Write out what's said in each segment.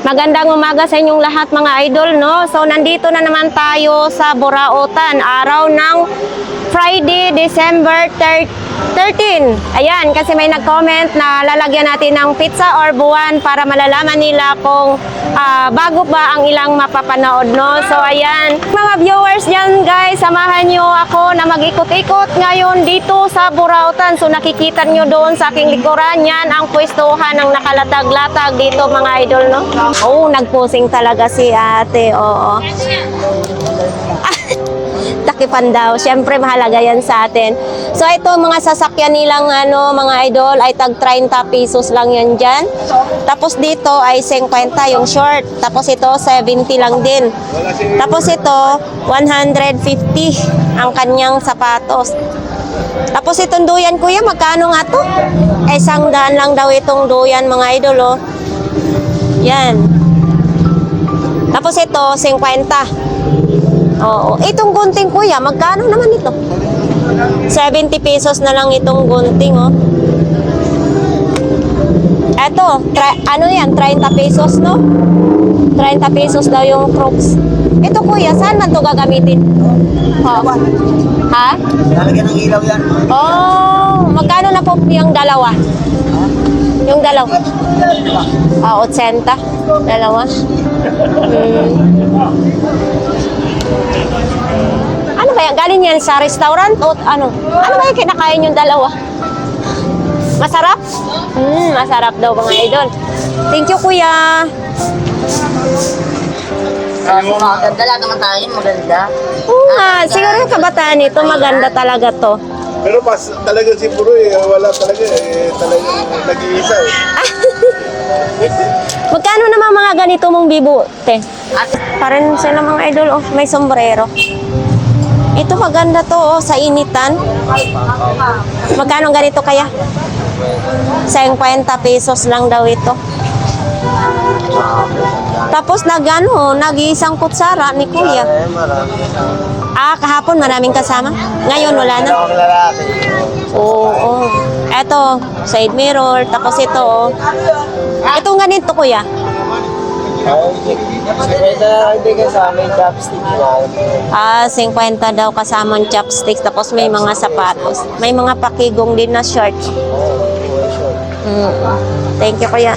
Magandang umaga sa inyong lahat mga idol, no? So nandito na naman tayo sa Burautan, araw ng Friday, December 13. Ayan, kasi may nag-comment na lalagyan natin ng pizza or buwan para malalaman nila kung bago ba ang ilang mapapanood, no? So ayan, mga viewers dyan guys, samahan nyo ako na mag-ikot-ikot ngayon dito sa Burautan. So nakikita nyo doon sa aking likuran, yan ang pwestuhan ng nakalatag-latag dito mga idol, no? Oh, nagposing talaga si ate, oo. Takipan daw. Siyempre mahalaga yan sa atin. So ito mga sasakyan nilang mga idol ay tag 30 pesos lang yan dyan. Tapos dito ay 50 yung short. Tapos ito 70 lang din. Tapos ito 150 ang kanyang sapatos. Tapos itong duyan kuya, magkano nga to? Eh, 100 lang daw itong duyan mga idol, oh. Yan. Tapos ito 50. Oo. Itong gunting kuya, magkano naman ito? 70 pesos na lang itong gunting, oh. Eto, ano yan? 30 pesos, no? 30 pesos daw yung Crocs. Ito kuya, saan man ito gagamitin? Oh. Ha? Lalagyan ng ilaw yan. Oh, magkano na po yung dalawa? Yung dalawa? 80. Dalawa. Ano ba yan? Galing yan sa restaurant o ano? Ano ba yung kinakain yung dalawa? Masarap? Masarap daw mga idol. Thank you kuya. Maganda lang naman tayo, maganda. Oo nga, siguro yung kabataan nito maganda talaga to. Pero pas talaga si Puroy, wala talaga talagang nag-iisa eh. Magkano naman mga ganito mong bibo, te? Parin sila mga idol, oh, may sombrero. Ito maganda to, oh, sa initan. Magkano ganito kaya? 50 pesos lang daw ito. Tapos nag-iisang kutsara ni kuya. Kahapon maraming kasama. Ngayon wala na. Oo. Eto, side mirror. Tapos ito, oh. Itong ganito kuya. 50 daw kasamang chopsticks. Tapos may mga sapatos. May mga pakigong din na shorts. Thank you kuya.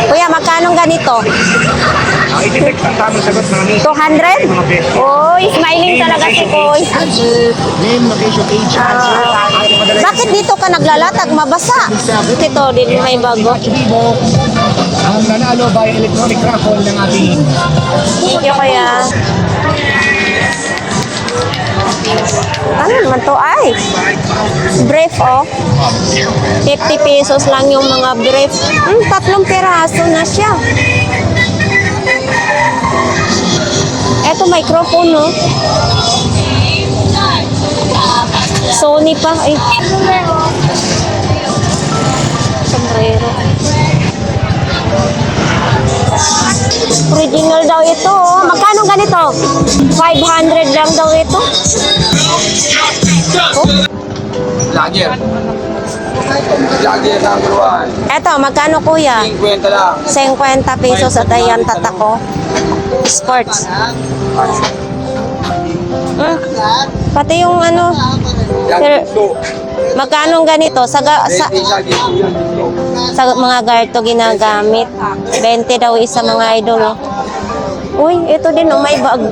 Kuya, magkano ganito? 200? Oy, smiling talaga si Koy. Bakit dito ka naglalatag? Mabasa. Ito din may bago. Ang nanalo by electronic raffle ng ating Thank you kuya. Ano naman to? Ay, brief, oh. 50 pesos lang yung mga brief. 3 piraso na siya. Eto, microphone, no? Sony pa, eh. Sombrero. Original daw ito, oh. Magkano ganito? 500 lang daw ito. Oh. Lager. Lager number 1. Eto, magkano kuya? 50 lang. 50 pesos at ayan tatako. Sports. Pati yung ano, magkano ganito? Sa mga garto ginagamit. 20 daw isa mga idol. Oh. Uy, ito din, oh, may bag.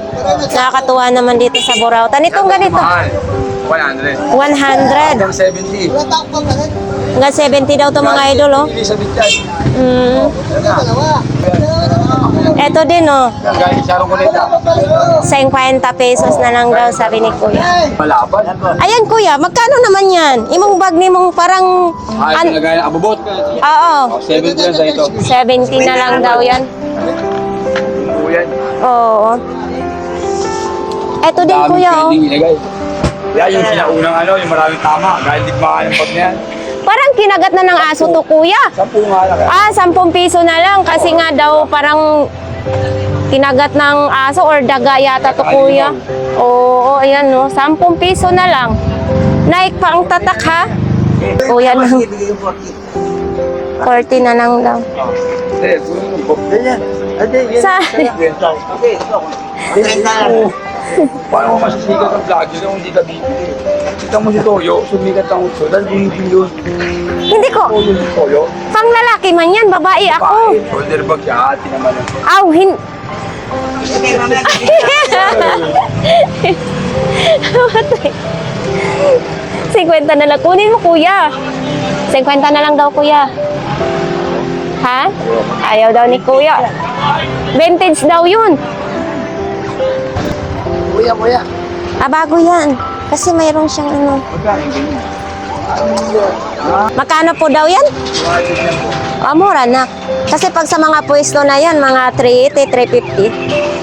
Nakakatuwa naman dito sa Burautan. Itong ganito. 100. 100. Hanggang 70. Hanggang 70 daw to mga idol, oh. Ito din, oh. Galing Sharon Cuneta. 50 pesos na lang daw, sabi ni kuya. Malaban. Ayan kuya, magkano naman yan? Imong bag ni mong parang... Ay, nagaya ng abubot. Oo. 70 lang sa ito. 70 na lang daw yan. Yan. Oo. Ito din kuya, oh. Yan yung sinaunang yung maraming tama. Dahil digmaan yung bag na yan. Parang kinagat na ng aso to kuya. 10 nga lang. 10 piso na lang kasi nga daw parang kinagat ng aso or daga yata to kuya. Oo, ayan no. 10 piso na lang. Nike pa ang tatak ha. Kuya na. Ibigay yung 40. 40 na lang daw. Hindi, kunin mo po. Ganyan. Ate, yan. Sa... Okay, ito. Paano mo masisikat ang vlog yun kung hindi ka bibili? Kita mo si Toyo, sumikat ang utso, dahil bumibili yun. Hindi ko. Toyo si Toyo. Pang lalaki man yan, babae ako. Bakit? Shoulder bag siya, ati naman. Aw, hin... Okay, mamaya. 50 na lang. Kunin mo, kuya. 50 na lang daw, kuya. Ha? Ayaw daw ni kuya. Vintage daw yun. Kuya. Ah, bago yan. Kasi mayroon siyang ano. Magkano po daw yan? Ah, mura na. Kasi pag sa mga pwesto na yan, mga 380, 350.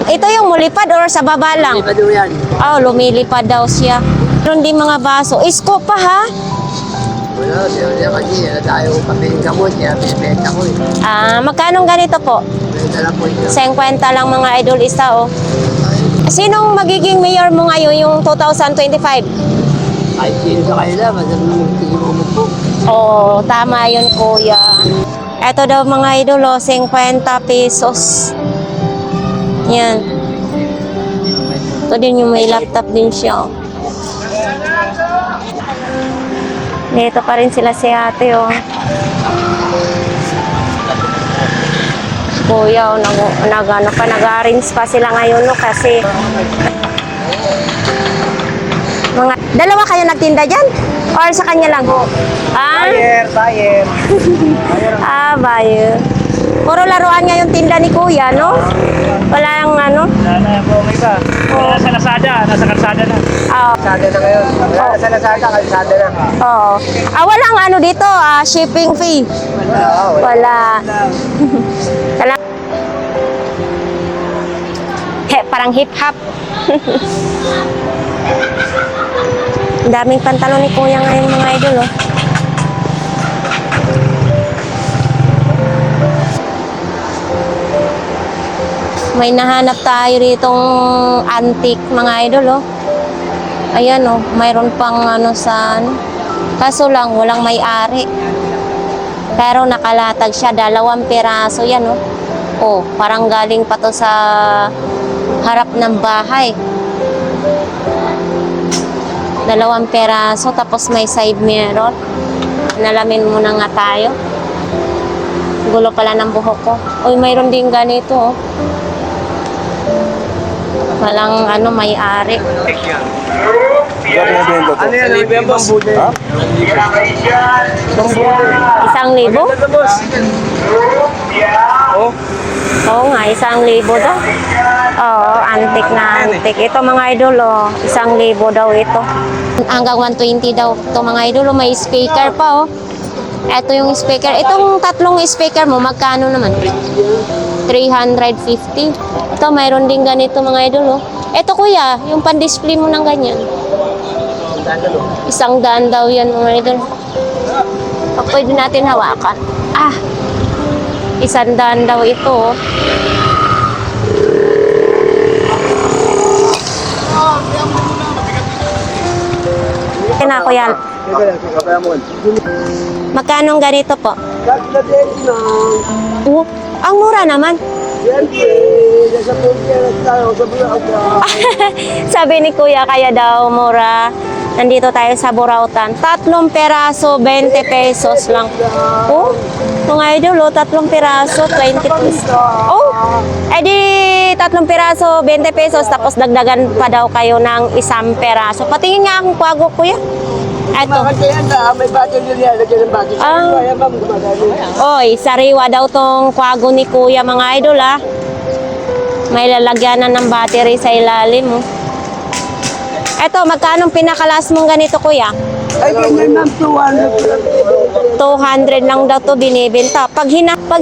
Ito yung mulipad or sa baba lang? Ipad mo yan. Oh, lumilipad daw siya. Meron din mga baso. Isko pa ha? Wala, siya kasi tayo pabiling gamot niya, pinibenta ko eh. Ah, magkano ganito po? Benta lang po ito. 50 lang mga idol isa oh. Sinong magiging mayor mo ngayon yung 2025? Ay, sino sa kanila, masarap magtigil mo po. Oo, tama yun kuya. Ito daw mga idol oh, 50 pesos. Yan. Ito din yung may laptop din siya oh. Dito pa rin sila si ate oh. Kuya oh, nag-arrange pa sila ngayon no kasi mga dalawa kayo nagtinda dyan? Or sa kanya lang? Ah? Buyer. Ah, buyer. Puro laruan nga yung tinda ni kuya, no? Wala yung ano? Wala po, may iba. Wala sa Lazada, nasa kalsada na. Oo. Kalsada na ngayon. Wala sa Lazada, kalsada na. Oo. Ah, walang ano dito, shipping fee. Wala. Wala. Parang hip-hop. Ang daming pantalon ni kuya ngayon mga idol, oh. May nahanap tayo ditong antique mga idol, oh. Ayan, oh. Mayroon pang ano sa ano. Kaso lang, walang may-ari. Pero nakalatag siya, 2 piraso yan, oh. Oh, parang galing pa to sa harap ng bahay. 2 peraso, tapos may side mirror. Nalamin muna nga tayo. Gulo pala ng buhok ko. Uy, mayroon din ganito, oh. Walang ano, may-ari. Ano yan? Libre ang bambude. Ha? 1,000? Oo nga, 1,000 daw. Oo, antique na antique. Ito mga idol, oh, 1,000 daw ito. Hanggang 120 daw. Ito mga idol, oh, may speaker pa, oh. Ito yung speaker. Itong 3 speaker mo, magkano naman? 350. Ito, mayroon din ganito mga idol, oh. Ito kuya, yung pan-display mo ng ganyan. 100 daw yan mga idol. Pwede natin hawakan. Ah, 100 daw ito, oh. Na kuya. Magkano ganito po? Ang mura naman. Sabi ni kuya, kaya daw mura. Nandito tayo sa Burautan. 3 peraso, 20 pesos lang. Oh, mga idol, oh, 3 peraso, 20 pesos. Oh, edi 3 peraso, 20 pesos. Tapos dagdagan pa daw kayo ng 1 peraso. Patingin nga akong kwago, kuya. Eto. May battery yan. Lagyan ng battery. Ah. Kaya ma'am, gumagano. Oy, sariwa daw tong kwago ni kuya mga idol, ah. May lalagyanan ng battery sa ilalim, oh. Eto, magkano pinakalas mong ganito, kuya? Ay, ganyan ma'am, 200. 200 lang daw to binibenta. Pag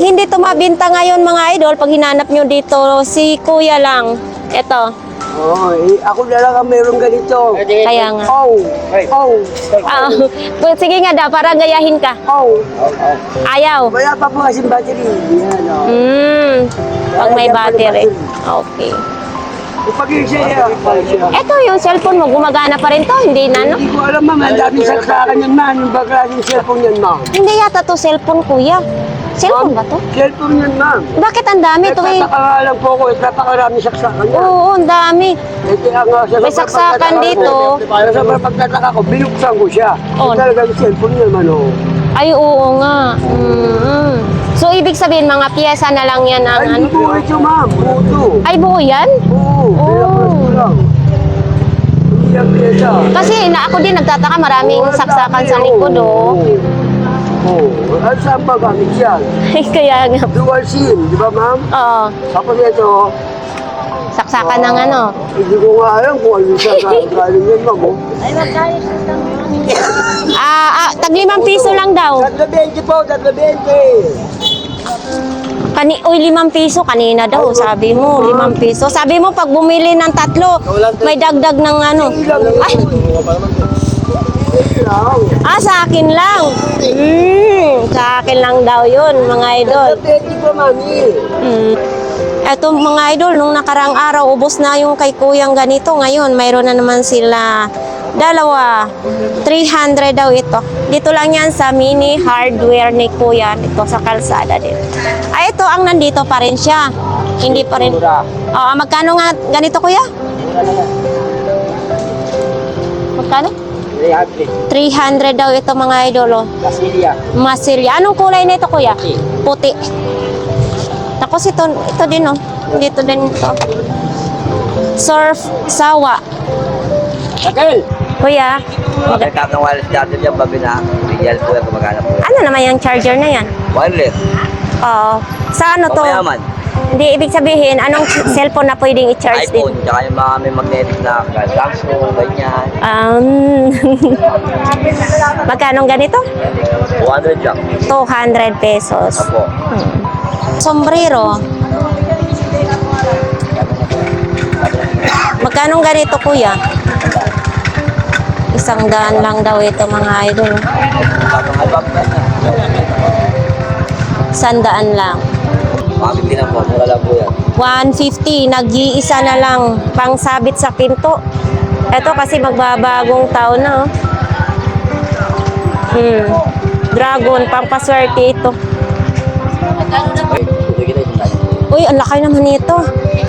hindi to mabenta ngayon mga idol, pag hinanap nyo dito, si kuya lang. Eto. Oo, ako na lang ang mayroong ganito. Kaya nga. Oh. Ah, sige nga daw, para gayahin ka. Oh. Ayaw. Wala pa po kasing battery. Yan, oh. Pag may battery. Okay. Ipag-iisya siya. Eto yung cellphone mo, gumagana pa rin to, hindi na no? Hindi ko alam ma'am, ang daming saksakan yan ma'am. Yung bakla yung cellphone yan ma'am. Hindi yata to cellphone kuya. Cellphone ba to? Cellphone yan ma'am. Bakit ang dami to eh? Nagtataka nga lang po ako, napakarami saksakan yan. Oo, ang dami. Eh, kaya nga, sa May saksakan dito. Sa pagtataka ko, binuksan ko siya. Oh. Talagang cellphone yan man oh. Ay, oo nga. So, ibig sabihin, mga piyesa na lang yan ang Ay, ano? hindi po ito ma'am, buto. Ay, buo yan? Oo, pinapras ko lang. Hindi yan pyesa. Kasi ako din nagtataka, maraming Oo, saksakan sa dami, likod, oh. Oo. At saan ba gamit yan? Kaya nga. Dual SIM, di ba ma'am? Oo, Tapos ito, saksakan ng ano. hindi ko nga alam kung ano siya galing yan ma'am. Oh. Tag 5 piso lang daw. 320 po, 320. Uy, 5 piso kanina daw, sabi mo, 5 piso. Sabi mo, pag bumili ng 3, may dagdag ng ano. Ay, sa akin lang. Sa akin lang daw yun, mga idol. 320 po, mami. Eto mga idol, nung nakarang araw, ubos na yung kay kuyang ganito. Ngayon, mayroon na naman sila dalawa. 300 daw ito. Dito lang yan sa mini hardware ni kuya. Ito sa kalsada din. Ito ang nandito pa rin siya. Hindi pa rin. Magkano nga ganito kuya? Magkano? 300 daw ito mga idol. Masilya. Anong kulay na ito kuya? Puti. Tapos ito din oh. Dito din ito. Surf sawa. Kuya, Nagkakap ng wireless charger yan, babi na. Real po yan, gumagana po yan. ano naman yung charger na yan? Wireless. Oo. Sa ano to? Mayaman. Hindi, ibig sabihin, anong cellphone na pwedeng i-charge iPhone, din? tsaka yung mga may magnetic na Samsung, ganyan. Magkano ganito? 200 lang. 200 pesos. Apo. Sombrero. Magkano ganito kuya? 100 lang daw ito mga idol. 100 lang. Makabili na po, mura lang po yan. 150, nag-iisa na lang pang sabit sa pinto. Ito kasi magbabagong taon na. Dragon, pang paswerte ito. Okay, tuloy kita ito tayo. Uy, ang laki naman nito.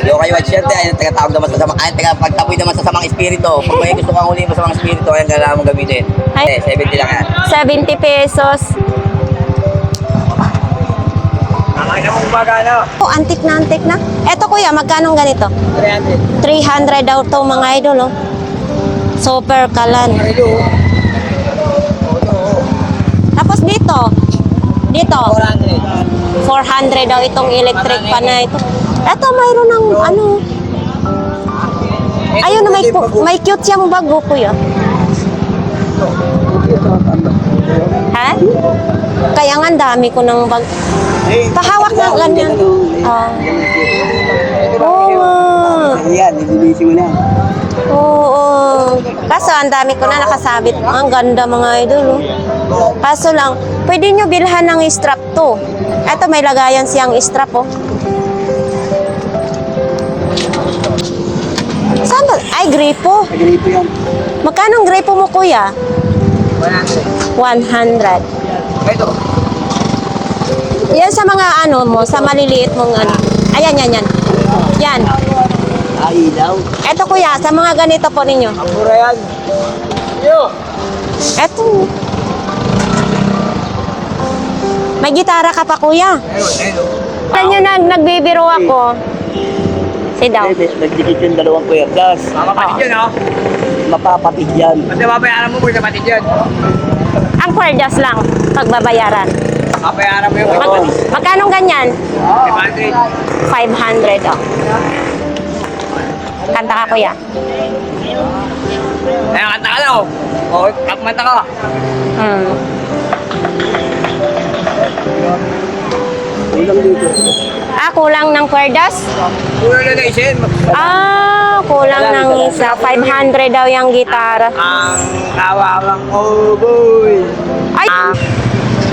Yung kayo at syempre, ayun, tagatawag naman sa samang, ayun, tagapagtapoy naman sa samang espiritu. Pag may gusto kang uli mo sa mga espiritu, ayun, kailangan mong gamitin. Ay. 70 lang yan. 70 pesos. Ang mong bagana. Oh, antik na. Eto kuya, magkano ganito? 300. 300 daw to mga idol, oh. Super kalan. Tapos dito. 400 daw itong electric pan na ito. Eto, mayroon ng ano. Ayun, may cute siyang bag, oh, kuya. Ha? Kaya nga, ang dami ko ng bag. Pahawak na ganyan. Oo. Ayan, nililisi mo na. Oo. Kaso, ang dami ko na nakasabit. Ang ganda mga idol. Oh. Kaso lang, pwede nyo bilhan ng strap to. Ito, may lagayan siyang strap, oh. Saan ba? Ay, gripo. Ganito yan. Magkano ang gripo mo, kuya? 100. 100. Ito. Yan sa mga ano mo, sa maliliit mong ano. Ayan. Yan. Ilaw. Eto kuya, sa mga ganito po ninyo. Ang mura yan. Eto. May gitara ka pa kuya. Alam nyo nagbibiro ako. Sit down. Nagdikit yung dalawang kwerdas. Mapapatid yun, oh. Mapapatid yan. Kasi mabayaran mo kung napatid yun. Ang kwerdas lang, pagbabayaran. Mabayaran mo yung Magkano ganyan? 500. 500, oh. Kanta ka kuya. Kaya kanta ka na, oh. O, kagmanta ka. Ulang dito. Kulang ng kwerdas? Kulang na isin. Kulang ng isa. 500 daw yung gitara. Ang kawawang boy. Ay!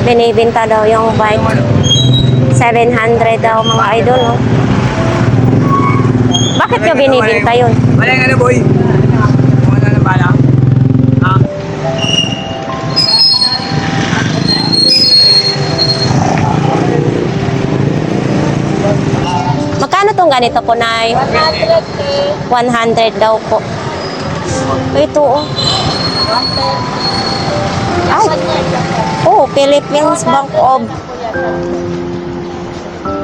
Binibinta daw yung bike. 700 daw mga idol, no? Bakit nyo binibinta yun? Wala nga na, boy. Wala na bala. Ha? Magkano tong ganito po, Nay? 100 daw po. Ito, oh. Ay! Oh, Philippines Bank of...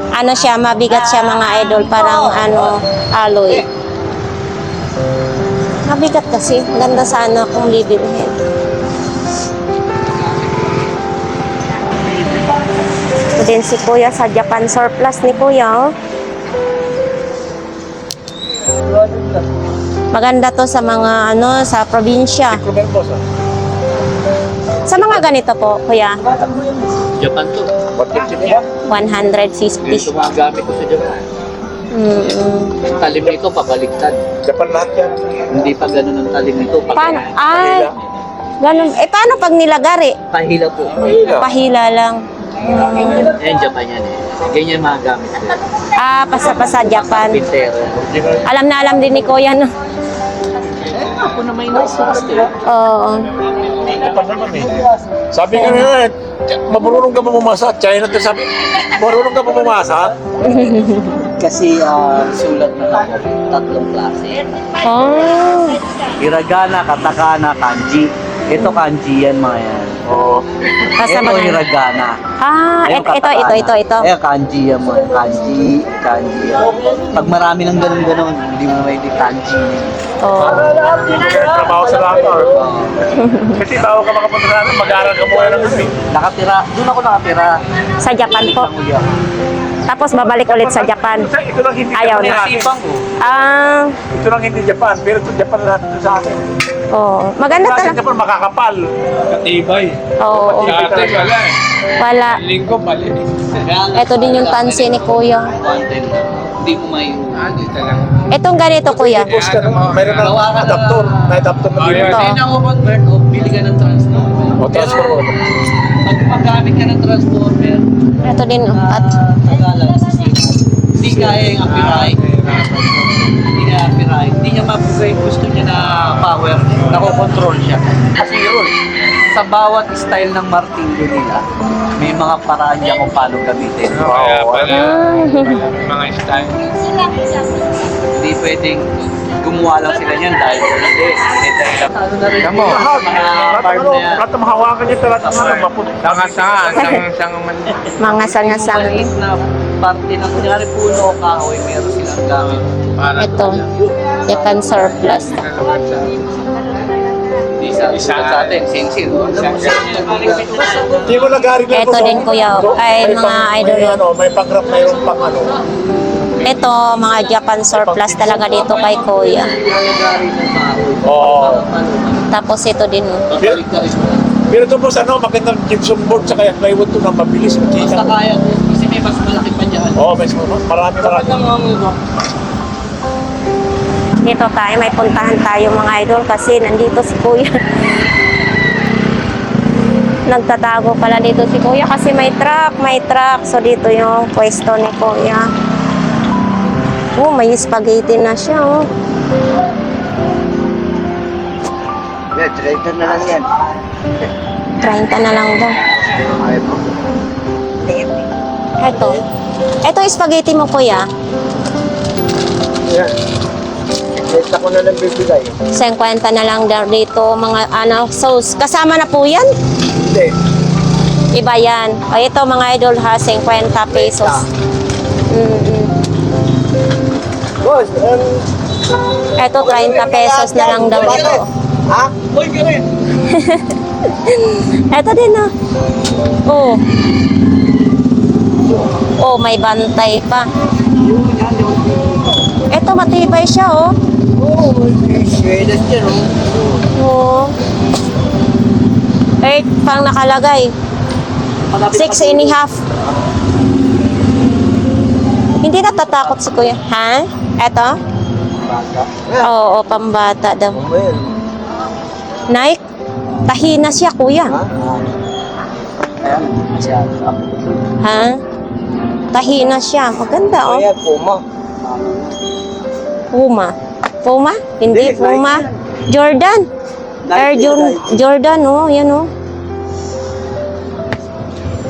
Ano siya, mabigat siya mga idol. Parang ano, alloy. Mabigat kasi. Ganda sana kung bibilhin. Ito din si Kuya sa Japan surplus ni Kuya, oh. Maganda to sa mga ano, sa probinsya. Sa mga ganito po, Kuya, Japan to. 150. Ito mga gamit ko sa Japan. Ang talim nito, pabaliktad. Japan lahat yan. Hindi pa ganun ang talim nito. Paano? Ay, ganun. Eh, paano pag nilagari? Pahila po. Pahila lang. Yan, Japan yan eh. Ganyan mga gamit ko. Ah, pasa Japan. Pintero. Alam na alam din ni Kuya, no? Ako na may nasa Oo. Japan naman eh. Sabi nga nila, marunong ka ba bumasa? China to sabi, marunong ka ba bumasa? Kasi sulat na lang tatlong klase. Oh. Hiragana, katakana, kanji. Ito kanji yan mga yan. Oo. Basta Ito mga... hiragana. Ah, Ayun, ito. katakana. Ayan, kanji yan mga. Kanji. Pag marami ng ganun-ganun, hindi mo may di kanji. Oh. Trabaho sa lator. Kasi bago ka makapunta sa amin, mag-aaral ka muna ng gabi. Nakatira. Doon ako nakatira. Sa Japan po. Isang uli ako. Tapos babalik ulit sa Japan. Ito lang hindi Ayaw Japan na. natin. Nasipang ko. Ah, Ito lang hindi Japan, pero ito Japan lahat ito sa akin. oh. Maganda Sa akin talaga. Japan makakapal. Katibay. Oo. Dati wala eh. Wala. Linggo, mali. Ito din yung tansi ni Kuya. Hindi mo may... Ano talaga. Itong ganito, Kuya. Tapos ka naman, mayroon ng adaptor. May adaptor na dito. Ito. Hindi na ako convert o bili ka ng transformer. O, transfer mo. Pag magamit ka ng transformer, Ito din, oh. At tagalan sa hindi kaya yung apiray. Hindi niya apiray. Hindi niya mabugay. Gusto niya na power. Nakokontrol siya. Kasi yun, sa bawat style ng martilyo nila, may mga paraan niya kung paano gamitin. Kaya pala. Mga style. Hindi pwedeng gumawa lang sila niyan dahil hindi. Ano na rin Tamo. yung mga farm na yan. Lahat ng mahawakan niya talaga ng maput. Sanga-sanga. Sanga-sanga man. mga sanga-sanga. Maliit na parte ng kunyari puno o kahoy, meron silang gamit. Para Ito, Japan surplus. Hindi sa atin, singsing. Hindi mo nag-aaral lang Ito din, Kuya. Ay, mga idol. May, ano, may pang-rap, mayroon pang ano. Ito, mga Japan surplus talaga dito kay Kuya. Oo. Tapos ito din, oh. Pero ito po sa ano, makita ng gypsum board sa kaya plywood to na mabilis. Basta Makita. kaya ko, kasi may mas malaki pa dyan. Oo, may marami. Dito tayo, may puntahan tayo mga idol kasi nandito si Kuya. Nagtatago pala dito si Kuya kasi may truck. So dito yung pwesto ni Kuya. Oh, may spaghetti na siya, oh. Yeah, traitor na lang yan. 30 na lang daw. Ito. Ito yung spaghetti mo, Kuya. Yan. Ito ko na lang bibigay. 50 na lang daw dito, mga ano, sauce. Kasama na po yan? Hindi. Iba yan. O ito mga idol ha, 50 pesos. Boss, Ito 30 pesos na lang daw ito. ha? Uy, gawin! Ito din ah. Oh. Oh, may bantay pa. Ito matibay siya oh. Oo, shredded yan, Oh. oh. 8 pang nakalagay. 6.5. Hindi natatakot si Kuya. Ha? Ito? Oo, pambata daw. Nike? Tahina siya, Kuya. Ha? Tahina siya. Maganda, oh. Kaya, Puma. Puma. Puma? Hindi, Hindi, Puma. Nike Jordan. Air Nike, Nike. Jordan, oh. Yan, oh.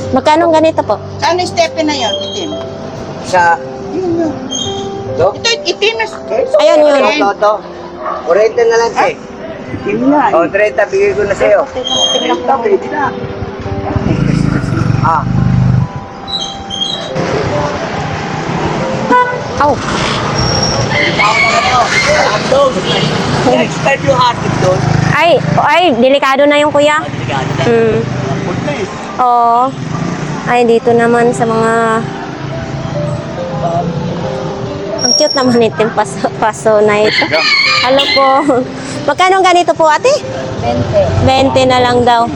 Magkano ganito po? Ano yung step na yun? Itim. Sa... Ito, itim na. Ayan yun. Ito. 40 na lang, te. Hindi na. O, 30, bigay ko na sa'yo. Pwede na. Ah. Aw. Expect yung hatid doon. Ay, delikado na yung kuya. Mm. Oo. Ay, dito naman sa mga... Ang cute naman itong paso na ito. Hello po. Magkano ganito po, ate? 20. 20 na lang daw.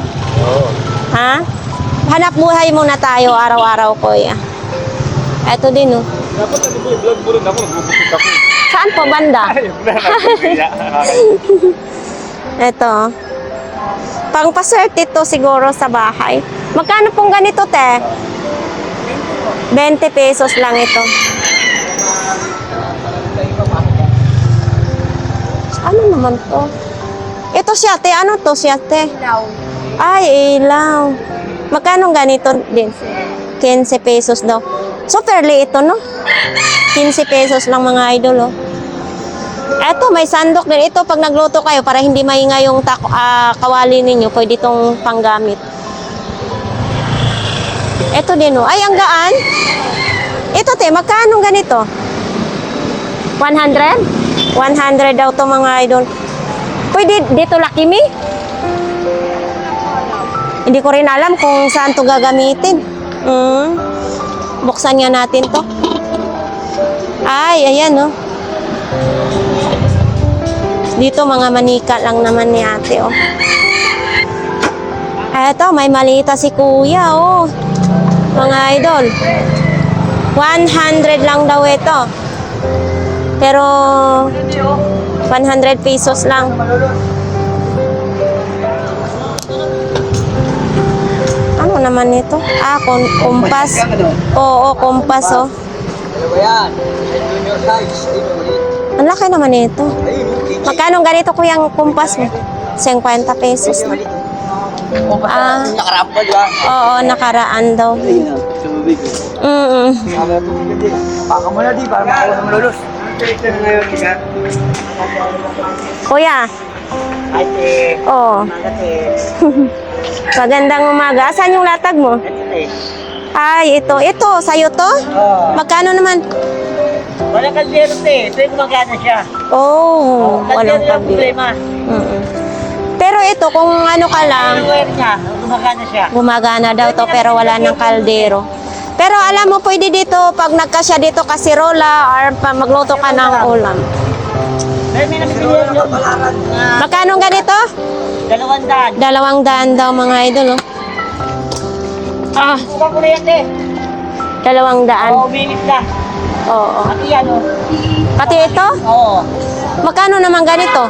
Ha? Hanap buhay muna tayo araw-araw, kuya. Ito din, oh. Dapat ano po, vlog mo rin ako, nagbubukit ako. Saan po banda? Ito. Pangpaswerte to siguro sa bahay. Magkano pong ganito, te? 20 pesos lang ito. Ano naman to? Ito siya, te. Ano to siya, te? Ilaw. Ay, ilaw. Magkano ganito din? 15 pesos daw. So, fairly ito, no? 15 pesos lang mga idol, oh. Eto, may sandok din. Ito, pag nagluto kayo, para hindi maingay yung kawali ninyo, pwede itong panggamit. Ito din, oh. Ay, ang gaan. Ito, te, magkano ganito? 100? 100 daw to mga idol. Pwede dito Lucky Me? Hindi ko rin alam kung saan to gagamitin. Buksan nga natin to. Ay, ayan, oh. Dito mga manika lang naman ni ate, oh. Eto, may malita si kuya, oh. Mga idol. 100 lang daw ito. Pero 100 pesos lang. Ano naman ito? Ah, kompas. Oo, kompas, oh. Ano yan? Junior size. Ang laki naman ito. Magkano ganito kuya ang kompas mo? 50 pesos. Ah, Nakarap pa, di ba? oo, nakaraan daw. Baka mo na di, para makawa sa malulos. Kuya. Oo. Magandang umaga. Saan yung latag mo? Ay, ito. Ito, sa'yo to? Magkano naman? Walang kaldero, te. Ito yung gumagana siya. Oh, walang Kaldero yung kabili. problema. Pero ito, kung ano ka lang, Ang wire niya, gumagana siya. gumagana daw to pero wala ng kaldero. Pero alam mo, pwede dito, pag nagkasya dito kasirola or pa magluto ka ng ulam. Dahil may nabibili yung Magkano ganito? 200. 200 daw mga idol, oh. Ah, Bukan ko na yan, te. 200. Oo, umilit na. Oo. Pati yan, oh. Pati ito? Oo. Magkano naman ganito?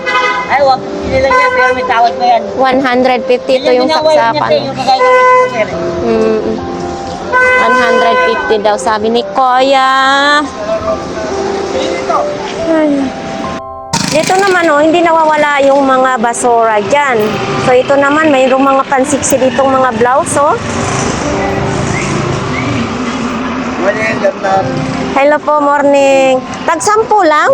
Ay, wag. Hindi lang yan, pero may tawad pa yan. 150 ito yung saksapan. Yung kagaya ng sir. 150 daw sabi ni Kuya. Ay. Dito naman, oh, hindi nawawala yung mga basura dyan. So ito naman, mayroong mga pansiksi ditong mga blouse, oh. Wala yan, ganap. Hello po, morning. Tag-10 lang?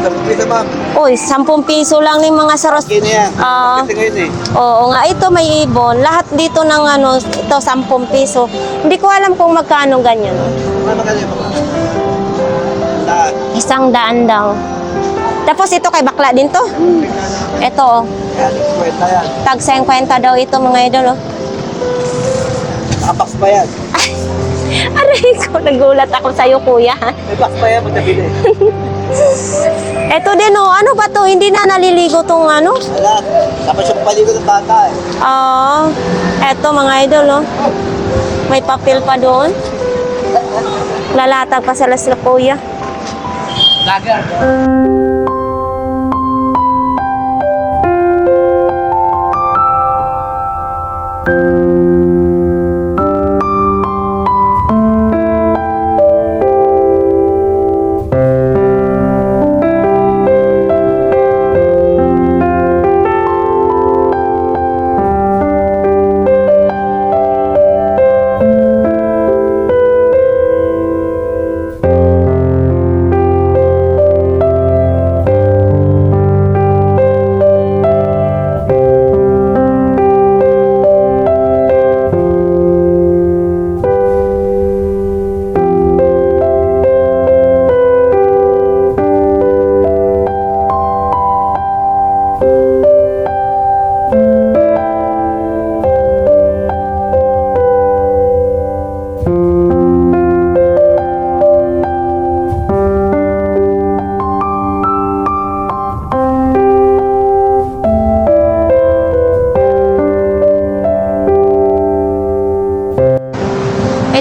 Tapos pwede ma'am. Uy, 10 piso lang ng mga saros. Kaya na yan. Ah. Kasi ngayon eh. Oo nga, ito may ibon. Lahat dito ng ano, ito 10 piso. Hindi ko alam kung magkano ganyan. Oh. Ano ka niya? Lahat. 100 daw. Tapos ito kay bakla din to. Ito, oh. Yan, kwenta yan. Tag 50 daw ito mga idol, oh. Nakabox pa yan. Aray ko, nagulat ako sa'yo, kuya. May box pa yan pag nabili. Ito din, oh. Ano ba to? Hindi na naliligo tong ano? Lahat. Tapos yung paligo ng bata eh. Oo. Eto mga idol, oh. May papel pa doon. Lalatag pa sila kuya. Lager.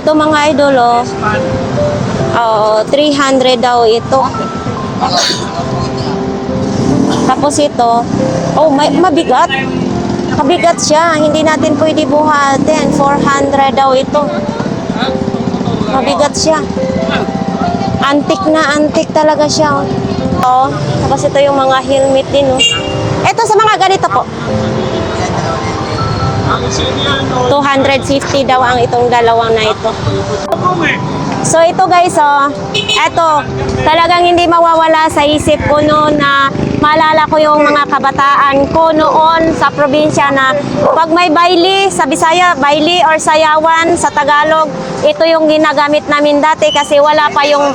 Ito mga idol, oh. Oo, 300 daw ito. Tapos ito, oh, mabigat. Mabigat siya. Hindi natin pwede buhatin. 400 daw ito. Mabigat siya. Antik na antik talaga siya. Oh. Tapos ito yung mga helmet din. Oh. Ito sa mga ganito po. 250 daw ang itong dalawang na ito. So ito guys, oh, ito, talagang hindi mawawala sa isip ko noon na maalala ko yung mga kabataan ko noon sa probinsya na pag may baili sa Bisaya, baili or sayawan sa Tagalog, ito yung ginagamit namin dati kasi wala pa yung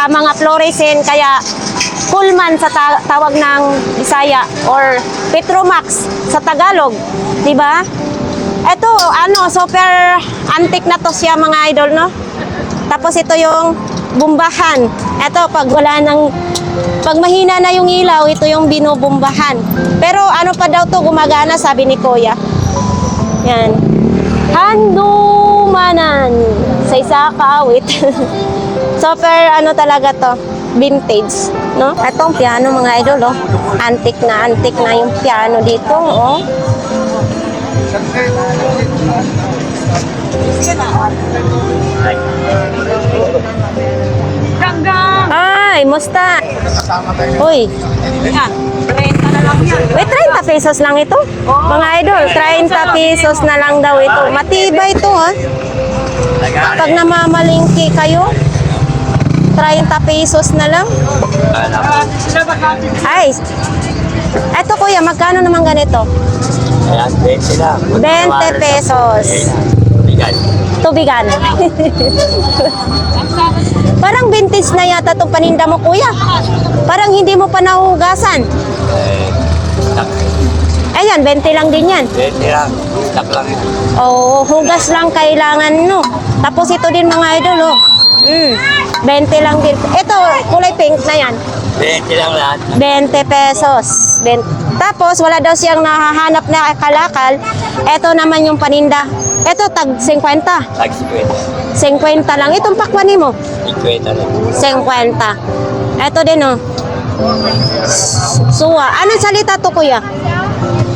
mga fluorescent, kaya Pullman sa tawag ng Bisaya or Petromax sa Tagalog, di ba? Ito, ano, super antique na to siya mga idol, no? Tapos ito yung bumbahan. Ito, pag mahina na yung ilaw, ito yung binubumbahan. Pero ano pa daw to gumagana, sabi ni Kuya. Yan. Handumanan sa isa kaawit. Super ano talaga to, vintage, no? Itong piano mga idol, oh. Antique na yung piano dito, oh. Ay, musta? Uy. Wait, 30 pesos lang ito? Mga idol, 30 pesos na lang daw ito. Matibay ito, ha? Pag namamalingki kayo, 30 pesos na lang. Ay, eto kuya, magkano naman ganito? Ayan, 20 lang. 20 pesos. Tubigan. Parang vintage na yata itong paninda mo, kuya. Parang hindi mo pa nahugasan. Ayan, 20 lang din yan. 20 lang. Stock lang. Oo, hugas lang kailangan, no? Tapos ito din mga idol, oh. 20 lang din. Ito, kulay pink na yan. 20 lang lahat. 20 pesos. Tapos, wala daw siyang nahahanap na kalakal. Ito naman yung paninda. Ito, tag 50. Tag 50. 50 lang. Itong pakwan mo. 50 lang. 50. Ito din, oh. Suwa. Anong salita to, kuya?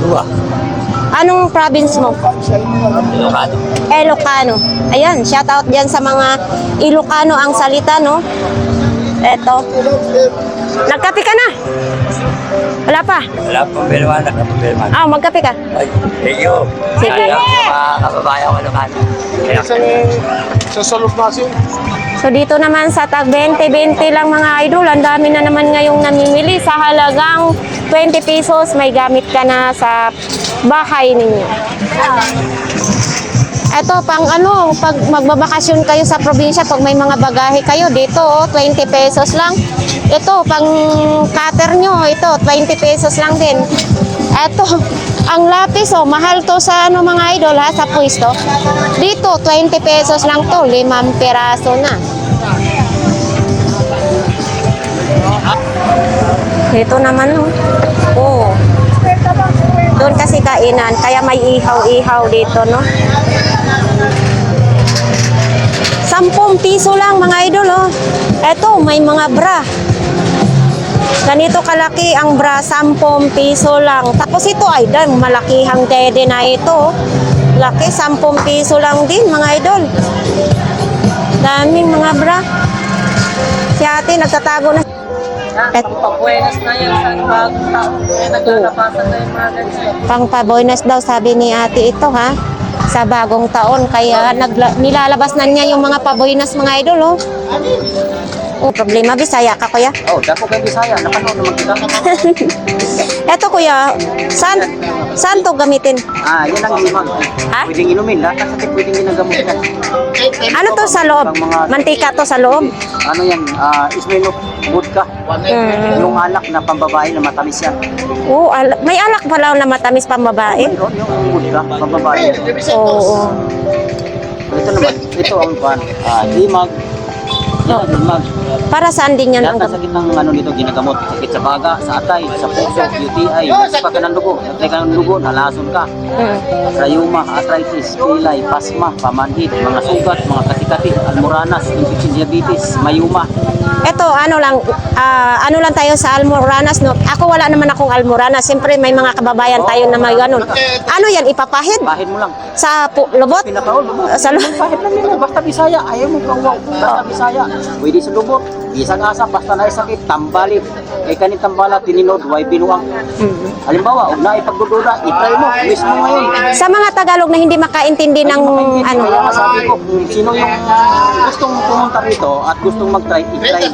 Suwa. Anong province mo? Ilocano. Ilocano. Ayan, shout out dyan sa mga Ilocano ang salita, no? Eto. Nagkape ka na? Wala pa? Wala pang Belwana. Magkape ka. Ay, thank you. Sige. Mga kababayan ko Ilocano. Sa Solov Masin. So dito naman sa tag 20-20 lang mga idol, ang dami na naman ngayong namimili sa halagang 20 pesos, may gamit ka na sa bahay ninyo. Ito pang ano, pag magbabakasyon kayo sa probinsya, pag may mga bagahe kayo dito, 20 pesos lang. Ito pang cutter nyo, ito 20 pesos lang din. Ito, ang lapis, mahal to sa ano mga idol ha, sa pwesto. Dito, 20 pesos lang to, 5 peraso na. Ito naman, oh. Doon kasi kainan, kaya may ihaw-ihaw dito, no? 10 piso lang mga idol, oh. Ito, may mga bra. Ganito kalaki ang bra, 10 piso lang. Tapos ito ay malakihang dede na ito. Laki, 10 piso lang din mga idol. Daming mga bra. Si ate nagtatago na. Pagpabuenas na yan sa bagong taon. Naglalabasan na yung mga ganyan. Pangpaboynas daw sabi ni ate ito ha. Sa bagong taon. Kaya nilalabas na niya yung mga paboynas mga idol, oh. Oh, problema, Bisaya ka, kuya? Oh, dako kay Bisaya. Napanood naman kita. Eto, kuya, saan to gamitin? Yan ang himag. Ha? Pwedeng inumin. Lahat kasi pwedeng ginagamot yan. Ano to sa loob? Mantika to sa loob? Ano yan? Ismailok vodka. Yung alak na pambabae na matamis yan. Oo, may alak pala na matamis pambabae. Mayroon yung vodka, pambabae. Oo. Ito naman, ito ang himag. Yan ang mag. Para saan din yan Lahat ang ng sakit ng ano dito ginagamot. Sakit sa baga, sa atay, sa puso, UTI, nagsipa ka ng dugo, nagtay ka ng dugo, nalason ka. Rayuma, arthritis, pilay, pasma, pamanhid, mga sugat, mga kati-kati, almoranas, infection diabetes, mayuma. Ito, ano lang tayo sa Almoranas, no? Ako wala naman akong Almoranas. Siyempre may mga kababayan tayo na may ganun. Ano yan, ipapahid? Pahid mo lang. Sa lubot? Pinakaon, lubot. Sa lubot? Pahid lang nila, basta Bisaya. Ayaw mo kawaw, basta Bisaya. Pwede sa lubot, isang asa, basta na sakit, tambalit. Kay kanit tambala, tininod, way binuang. Halimbawa, huwag na ipagdududa, itry mo, mismo ngayon. Sa mga Tagalog na hindi makaintindi ng ano. Kaya nga sabi ko, kung sino yung gustong pumunta rito at gustong mag-try, i-try.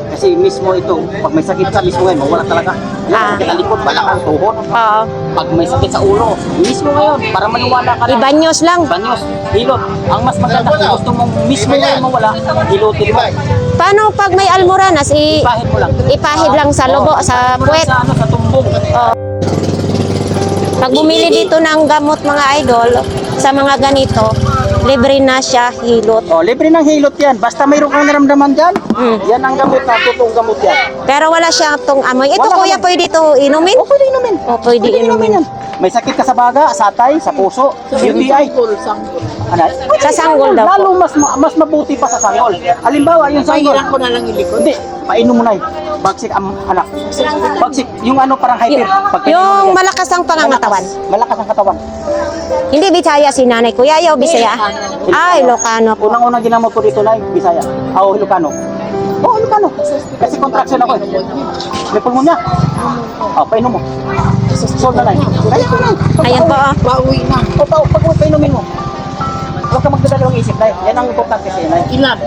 Kasi mismo ito, pag may sakit ka, mismo ngayon, mawala talaga. Yan, sakit ang likod, balakang, tuhod. Oo. Pag may sakit sa ulo, mismo ngayon, para maniwala ka na. Ibanyos lang. Banyos, hilot. Ang mas maganda, kung gusto mong mismo ngayon mawala, hilotin mo. Paano pag may Almoranas, Ipahid mo lang. ipahid lang sa lubot, sa puwet? Sa ano, sa tumbong. Pag bumili dito ng gamot mga idol, sa mga ganito, libre na siya hilot. Oh, libre ng hilot yan. Basta mayroon kang naramdaman dyan, yan ang gamot na totoong gamot yan. Pero wala siyang tong amoy. Ito Wala kuya, naman. pwede ito inumin? O, pwede inumin. O, pwede inumin. yan. May sakit ka sa baga, sa atay, sa puso, UTI. Ano? Sa sanggol daw po. Lalo mas mabuti pa sa sanggol. Halimbawa, yung sanggol. Pahiran ko na lang yung likod. Hindi, painom mo na bagsik anak. Bagsik, yung ano parang hyper. Pag painom mo Yung yan, malakas ang pangangatawan. malakas ang katawan. Hindi Bisaya si nanay. Kuya, ayaw Bisaya. Ay, Ilocano po. Unang-unang ginamot ko dito na Bisaya. Oo, Ilocano. Oo, Ilocano. Kasi contraction ako eh. May pulmonya. Painom mo. Solve na lang. Kaya ko lang. Ayan po. Pauwi na. O, pag mo painumin mo. Huwag ka magdadalawang isip na yan ang importante sa'yo na. Ilan?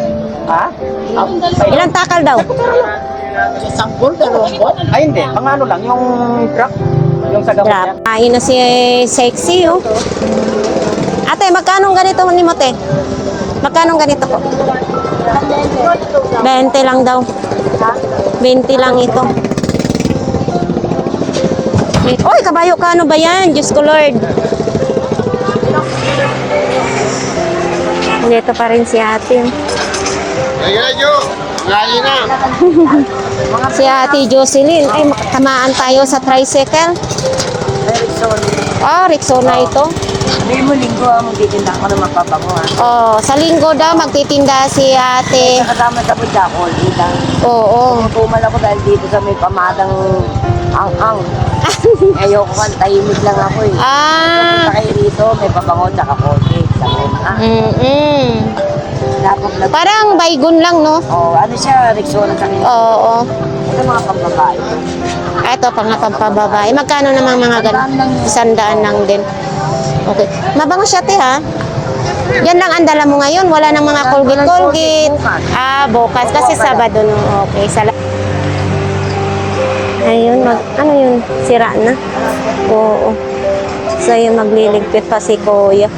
Ha? Ilang takal daw? Sa sanggol, 2 buwan. Ay hindi, pang ano lang, yung drop. Yung sa gamot Drop. yan. Ayun na si sexy, oh. Ate, magkano ganito ni Mote? Magkano ganito po? 20 lang daw. 20 lang ito. Oy, kabayo ka, ano ba yan? Diyos ko Lord. Dito pa rin si ate. Si ate Jocelyn. Ay, tamaan tayo sa tricycle. Rexona ito. Hindi mo linggo mo titinda ako ng mapabango ha. Oh, sa linggo daw magtitinda si ate. Kasama sa budya ko, ditang. Oo. Tumal ako dahil dito sa may pamadang ang-ang. Ayoko kan, tahimik lang ako eh. Ah. Sa kayo rito, may pabango tsaka konti. Sa una. Dapat na. Parang baygon lang, no? Oh, ano siya, Rexona sa akin. Oo. Ito mga pambabae. Ito, pang pampababae. Magkano namang mga ganun? 100 lang din. Okay. Mabango siya, te, ha? Yan lang ang dala mo ngayon. Wala nang mga Colgate. Bukas. Kasi Sabado, no? Okay. Ayun, ano yun? Sira na? Oo. So, yun, magliligpit pa si Kuya.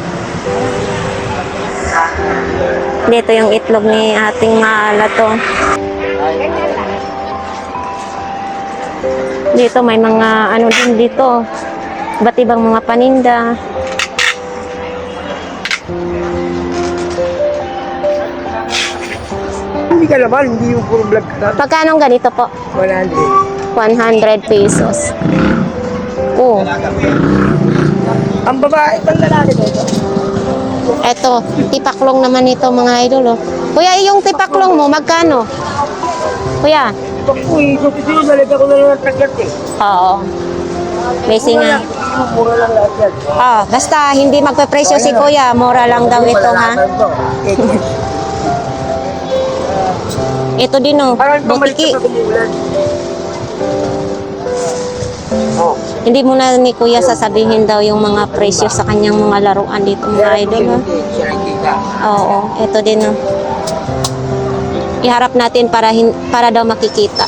Dito yung itlog ni ating Mala to. Dito may mga ano din dito. Iba't ibang mga paninda. Hindi ka naman, hindi yung puro vlog ka na. Pagkano ganito po? 100. 100 pesos. Oh, Ang babae, pang lalaki dito. eto, tipaklong naman ito mga idol. Oh. Kuya, yung tipaklong mo, magkano? Kuya? Uy, gusto sino, nalaga ko na lang ang tagat eh. Oo. Basi nga. Mura lang lahat yan. Basta hindi magpe-presyo si Kuya, mura lang daw ito ha. Ito din oh, Parang bumalik butiki. ka sa Pilipinas. Hindi mo na ni Kuya sasabihin daw yung mga presyo sa kanyang mga laruan dito mga idol ha. Oo, ito din oh. Iharap natin para daw makikita.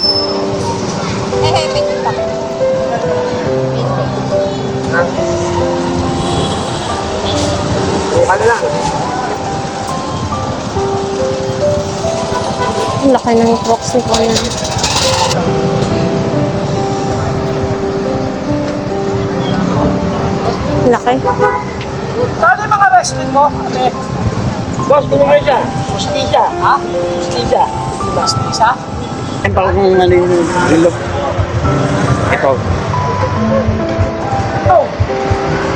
Ano lang? Ang laki ng box ni Kuya. Laki. Saan yung mga wrestling mo? Boss, tulungan siya. Justisya. Ha? Justisya. Isa? Ang pa kung ano yung relo. Ito.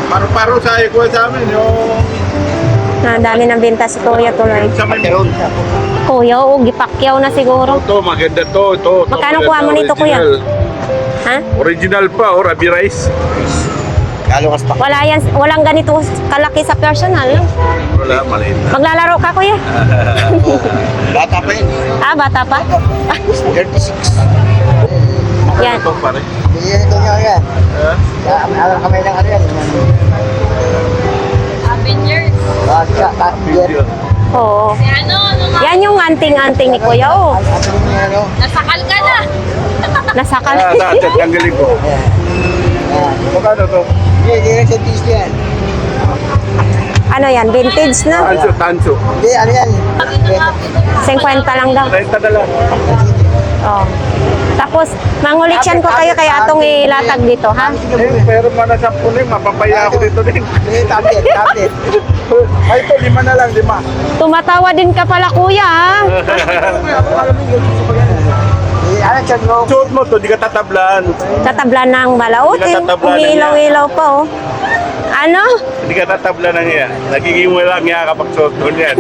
Paro-paro sa ikuha sa amin yung Na dami ng benta si Kuya tuloy. sa Mayroon. Kuya, oo, gipakyaw na siguro. Ito, maganda to. Ito. Magkano maganda, kuha mo nito, Kuya? original. Ha? Original pa, or Abi Rice. Kalukas pa. Wala yan, walang ganito kalaki sa personal. No? Wala, maliit na. Maglalaro ka, Kuya? Bata pa yun. Ah, bata pa? 36. Yan. Ito pare. Yan ito nga yan. Alam kami ng ano yan. Oo. Yan yung anting-anting ni Kuya, oh. Nasakal ka na. Nasakal. Dati, tanggalin ko. Magkano to? Hindi na sa piso yan. Ano yan, vintage na? Tanso. Hindi, ano yan? 50 lang daw. 30 na lang. Oh. Tapos, manguliksyan ko kayo kaya atong ilatag dito, ha? Pero mana 10 na yun, mapapaya ako dito din. Hindi, tablet. Ay, ito, 5 na lang, 5. Tumatawa din ka pala, Kuya, ha? Ano, chan mo? Suot mo to, di ka tatablan. Tatablan ng balaot, eh. Tatablan ng Umiilaw-ilaw pa, oh. Ano? Di ka tatablan ng iya. Nagiging wala nga kapag suot mo niyan.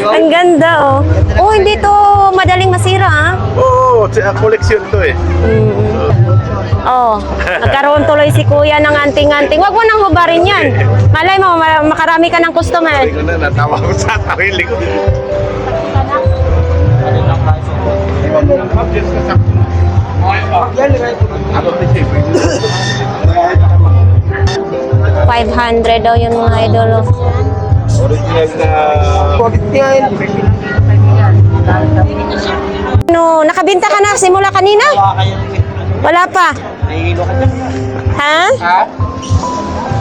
Ang ganda, oh. Oh, hindi to madaling masira, ha? Oo, koleksyon to eh. Oh, nagkaroon tuloy si Kuya ng anting-anting. Huwag mo nang hubarin yan. Malay mo, makarami ka ng customer. Hindi ko na, natawa ko sa sarili ko. Ano ba siya? 500 daw yun mga idol, oh. Original na... Ano, nakabinta ka na simula kanina? Wala pa. Ha?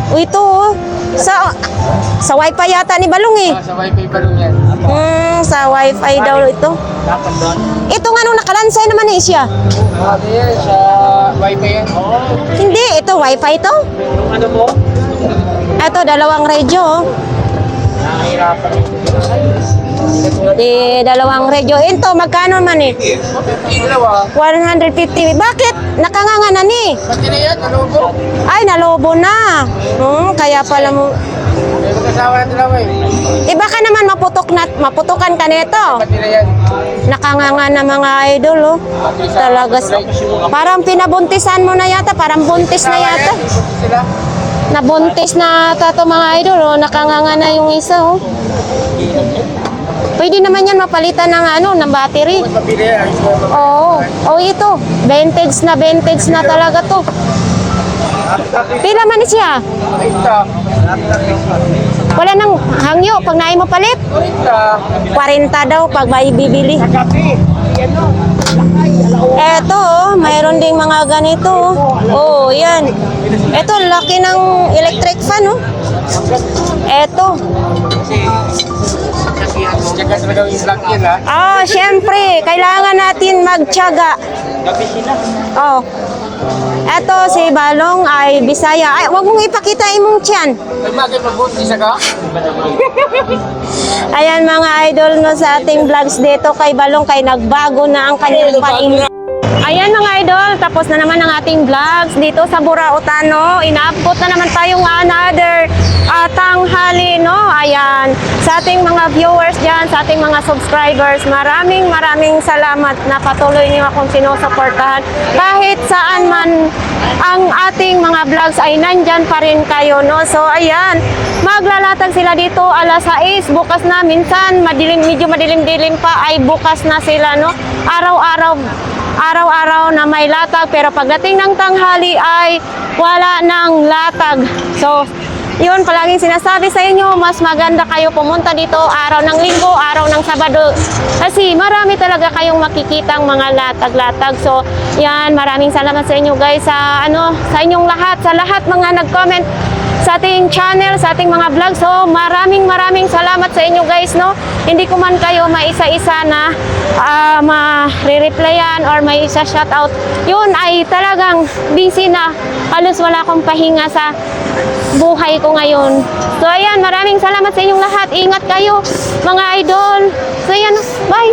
O ito, oh. Sa wifi yata ni Balong, eh. Sa wifi pa rin yan. Sa wifi daw ito. Ito nga nung nakalansay naman eh siya. Ano yan? Sa wifi yan? Hindi, ito wifi to. Ano mo? Ito, 2 radyo, oh. Nahihirapan. Di 2 radyo. Ito, magkano man eh? 150. Bakit? Nakanganga na ni. Pati na yan, ano po? Ay, nalobo na. Kaya pala mo. May mag-asawa na dalawa eh. Baka naman maputukan ka nito. Pati na yan. Nakanganga na mga idol, oh. Talaga. Parang pinabuntisan mo na yata. Parang buntis na yata. Sila? Nabuntis na tato mga idol, oh. Nakanganga na yung isa, oh. Pwede naman yan mapalitan ng battery. Mabili yan. Oo. Oh, ito. Vintage na talaga to. Pila man siya? Ito. Wala nang hangyo pag naay mo palit. 40 daw pag may bibili. Eto, oh, mayroon ding mga ganito. Oh, yan. Eto, laki ng electric fan, oh. Eto. Tsaka talaga yung vlog yan ha. Syempre, kailangan natin magtiyaga. Oh. Eto, si Balong ay Bisaya. Ay, wag mong ipakita imong tiyan. Ay, bakit mabuti siya ka? Ayan mga idol no sa ating vlogs dito kay Balong kay nagbago na ang kanyang paing. Ayan mga idol, tapos na naman ang ating vlogs dito sa Burautan, no. Inaabot na naman tayong another tanghali, no. Ayan, sa ating mga viewers dyan, sa ating mga subscribers, maraming salamat na patuloy niyo akong sinusuportahan. Kahit saan man ang ating mga vlogs ay nandyan pa rin kayo, no. So ayan, maglalatag sila dito alas 6, bukas na, minsan medyo madilim-dilim pa ay bukas na sila, no. Araw-araw na may latag, pero pagdating ng tanghali ay wala nang latag. So, yun palaging sinasabi sa inyo, mas maganda kayo pumunta dito araw ng Linggo, araw ng Sabado. Kasi marami talaga kayong makikitang mga latag-latag. So, yan, maraming salamat sa inyo guys sa inyong lahat, sa lahat mga nag-comment sa ating channel, sa ating mga vlog. So, maraming salamat sa inyo guys, no. Hindi ko man kayo maisa-isa na ma-replyan or may isa shoutout. Yun ay talagang busy na. Halos wala akong pahinga sa buhay ko ngayon. So, ayan, maraming salamat sa inyong lahat. Ingat kayo, mga idol. So, ayan, bye!